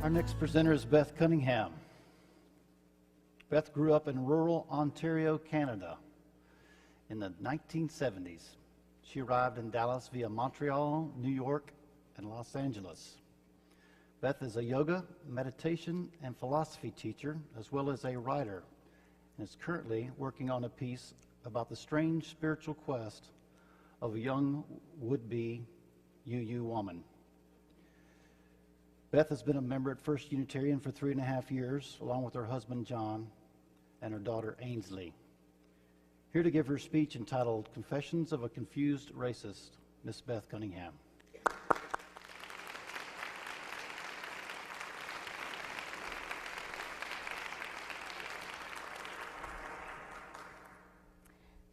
Our next presenter is Beth Cunningham. Beth grew up in rural Ontario, Canada in the 1970s. She arrived in Dallas via Montreal, New York, and Los Angeles. Beth is a yoga, meditation, and philosophy teacher, as well as a writer, and is currently working on a piece about the strange spiritual quest of a young would-be UU woman. Beth has been a member at First Unitarian for 3.5 years, along with her husband John and her daughter Ainsley. Here to give her speech entitled Confessions of a Confused Racist, Miss Beth Cunningham.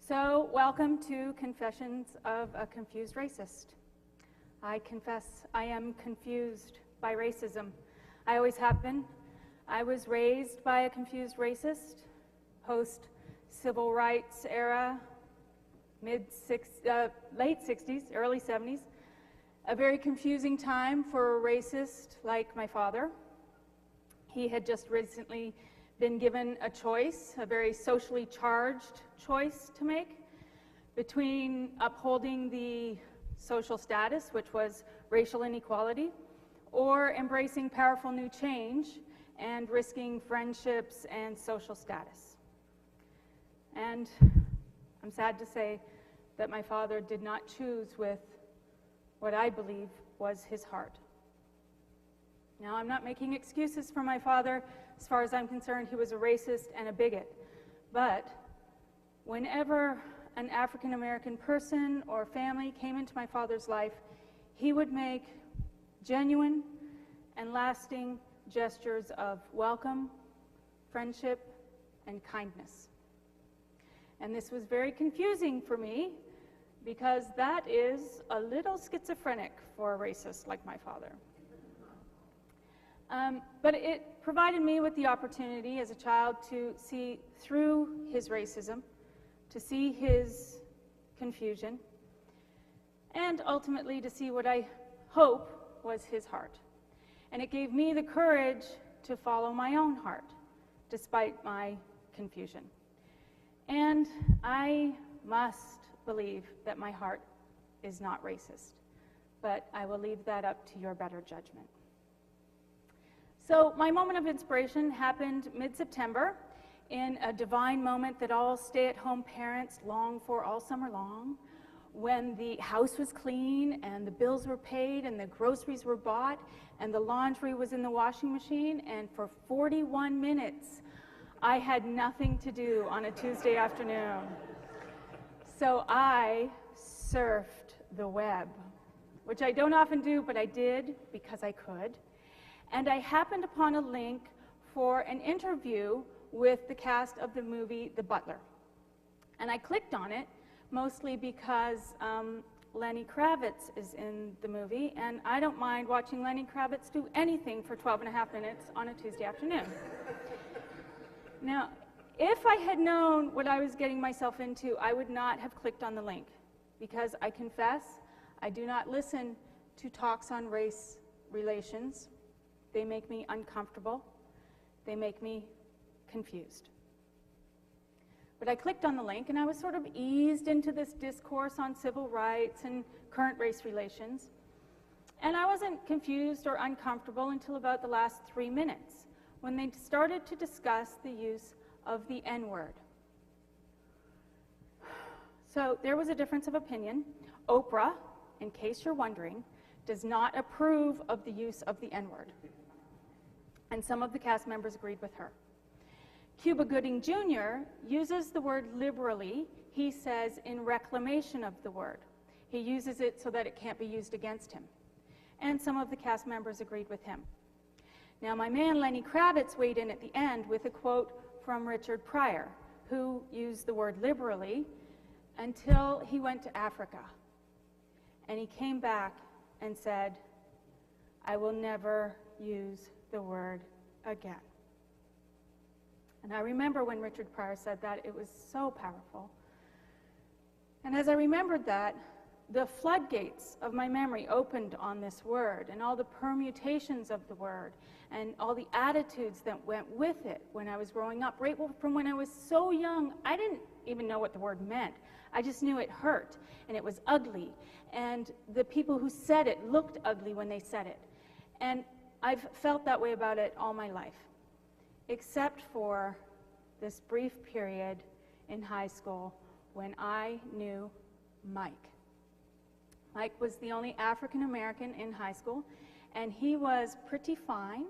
So, welcome to Confessions of a Confused Racist. I confess I am confused by racism. I always have been. I was raised by a confused racist, post-civil rights era, late 60s, early 70s. A very confusing time for a racist like my father. He had just recently been given a choice, a very socially charged choice to make, between upholding the social status, which was racial inequality, or embracing powerful new change and risking friendships and social status. And I'm sad to say that my father did not choose with what I believe was his heart. Now, I'm not making excuses for my father. As far as I'm concerned, he was a racist and a bigot. But whenever an African American person or family came into my father's life, he would make genuine and lasting gestures of welcome, friendship, and kindness. And this was very confusing for me because that is a little schizophrenic for a racist like my father. But it provided me with the opportunity as a child to see through his racism, to see his confusion, and ultimately to see what I hope was his heart. And it gave me the courage to follow my own heart, despite my confusion. And I must believe that my heart is not racist, but I will leave that up to your better judgment. So my moment of inspiration happened mid-September in a divine moment that all stay-at-home parents long for all summer long, when the house was clean and the bills were paid and the groceries were bought and the laundry was in the washing machine, and for 41 minutes I had nothing to do on a Tuesday afternoon. So I surfed the web, which I don't often do, but I did because I could. And I happened upon a link for an interview with the cast of the movie The Butler. And I clicked on it mostly because Lenny Kravitz is in the movie, and I don't mind watching Lenny Kravitz do anything for 12.5 minutes on a Tuesday afternoon. Now, if I had known what I was getting myself into, I would not have clicked on the link, because I confess I do not listen to talks on race relations. They make me uncomfortable. They make me confused. But I clicked on the link, and I was sort of eased into this discourse on civil rights and current race relations. And I wasn't confused or uncomfortable until about the last 3 minutes, when they started to discuss the use of the N-word. So there was a difference of opinion. Oprah, in case you're wondering, does not approve of the use of the N-word. And some of the cast members agreed with her. Cuba Gooding Jr. uses the word liberally, he says, in reclamation of the word. He uses it so that it can't be used against him. And some of the cast members agreed with him. Now, my man Lenny Kravitz weighed in at the end with a quote from Richard Pryor, who used the word liberally until he went to Africa. And he came back and said, "I will never use the word again." And I remember when Richard Pryor said that, it was so powerful. And as I remembered that, the floodgates of my memory opened on this word, and all the permutations of the word, and all the attitudes that went with it when I was growing up. Right from when I was so young, I didn't even know what the word meant. I just knew it hurt, and it was ugly, and the people who said it looked ugly when they said it. And I've felt that way about it all my life, except for this brief period in high school when I knew Mike. Mike was the only African American in high school, and he was pretty fine,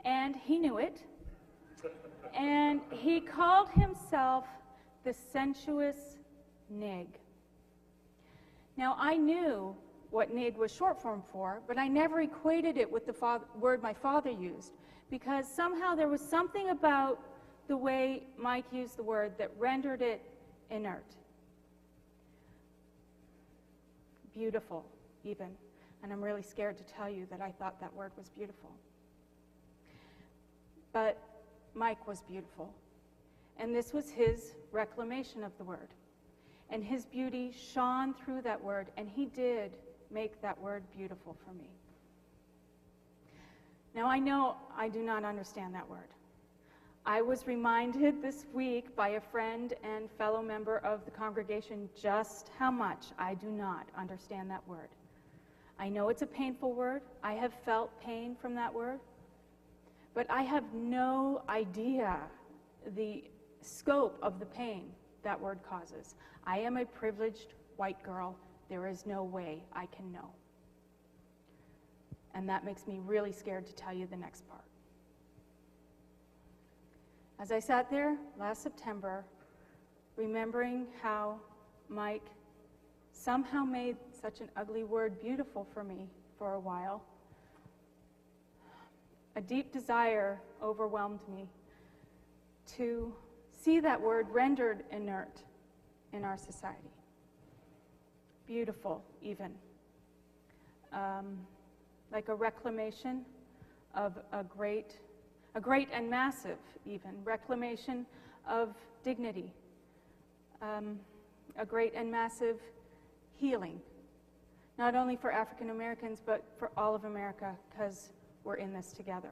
and he knew it. And he called himself the sensuous nig. Now, I knew what nig was short form for, but I never equated it with the word my father used, because somehow there was something about the way Mike used the word that rendered it inert. Beautiful, even. And I'm really scared to tell you that I thought that word was beautiful. But Mike was beautiful. And this was his reclamation of the word. And his beauty shone through that word, and he did make that word beautiful for me. Now, I know I do not understand that word. I was reminded this week by a friend and fellow member of the congregation just how much I do not understand that word. I know it's a painful word. I have felt pain from that word. But I have no idea the scope of the pain that word causes. I am a privileged white girl. There is no way I can know. And that makes me really scared to tell you the next part. As I sat there last September, remembering how Mike somehow made such an ugly word beautiful for me for a while, a deep desire overwhelmed me to see that word rendered inert in our society. Beautiful, even. Like a reclamation of a great and massive, even, reclamation of dignity, a great and massive healing, not only for African Americans, but for all of America, because we're in this together.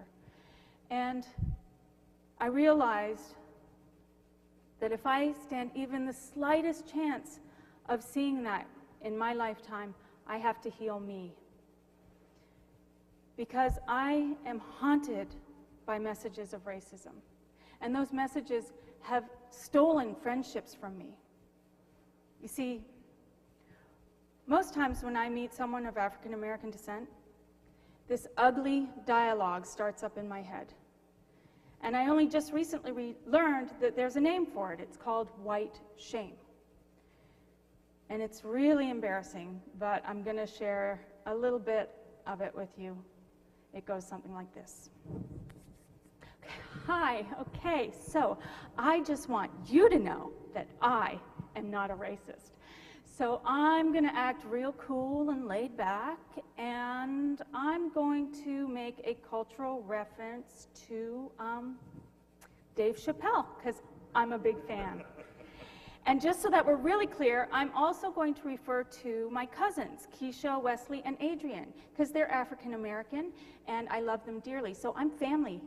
And I realized that if I stand even the slightest chance of seeing that in my lifetime, I have to heal me. Because I am haunted by messages of racism. And those messages have stolen friendships from me. You see, most times when I meet someone of African American descent, this ugly dialogue starts up in my head. And I only just recently learned that there's a name for it. It's called white shame. And it's really embarrassing, but I'm going to share a little bit of it with you. It goes something like this. Hi, okay, so I just want you to know that I am not a racist. So I'm going to act real cool and laid back, and I'm going to make a cultural reference to Dave Chappelle, because I'm a big fan. And just so that we're really clear, I'm also going to refer to my cousins, Keisha, Wesley, and Adrian, because they're African American, and I love them dearly, so I'm family.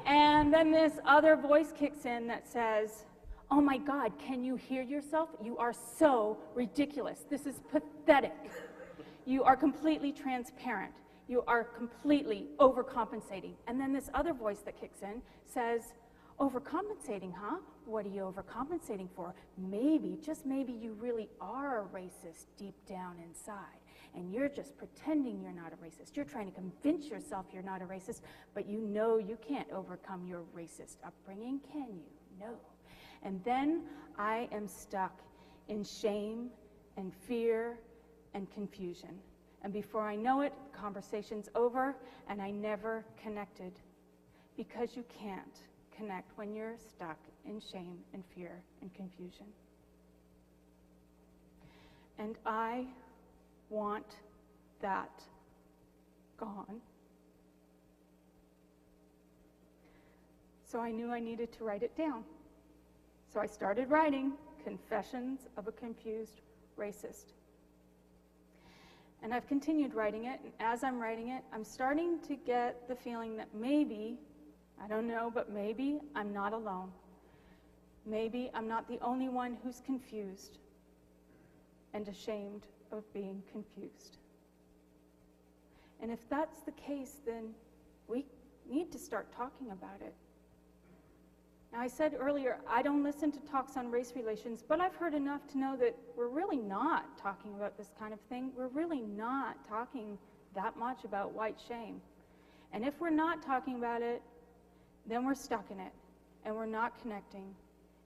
And then this other voice kicks in that says, oh my God, can you hear yourself? You are so ridiculous. This is pathetic. You are completely transparent. You are completely overcompensating. And then this other voice that kicks in says, overcompensating, huh? What are you overcompensating for? Maybe, just maybe you really are a racist deep down inside. And you're just pretending you're not a racist. You're trying to convince yourself you're not a racist, but you know you can't overcome your racist upbringing, can you? No. And then I am stuck in shame and fear and confusion. And before I know it, the conversation's over, and I never connected. Because you can't connect when you're stuck in shame and fear and confusion. And I want that gone. So I knew I needed to write it down. So I started writing Confessions of a Confused racist. And I've continued writing it, and as I'm writing it, I'm starting to get the feeling that maybe, I don't know, but maybe I'm not alone. Maybe I'm not the only one who's confused and ashamed of being confused. And if that's the case, then we need to start talking about it. Now, I said earlier, I don't listen to talks on race relations, but I've heard enough to know that we're really not talking about this kind of thing. We're really not talking that much about white shame. And if we're not talking about it, then we're stuck in it, and we're not connecting,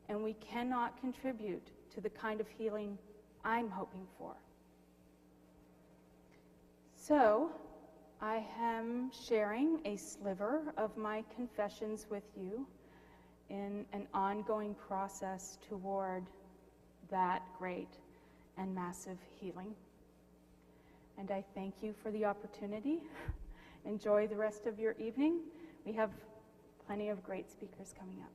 and we cannot contribute to the kind of healing I'm hoping for. So, I am sharing a sliver of my confessions with you in an ongoing process toward that great and massive healing. And I thank you for the opportunity. Enjoy the rest of your evening. We have plenty of great speakers coming up.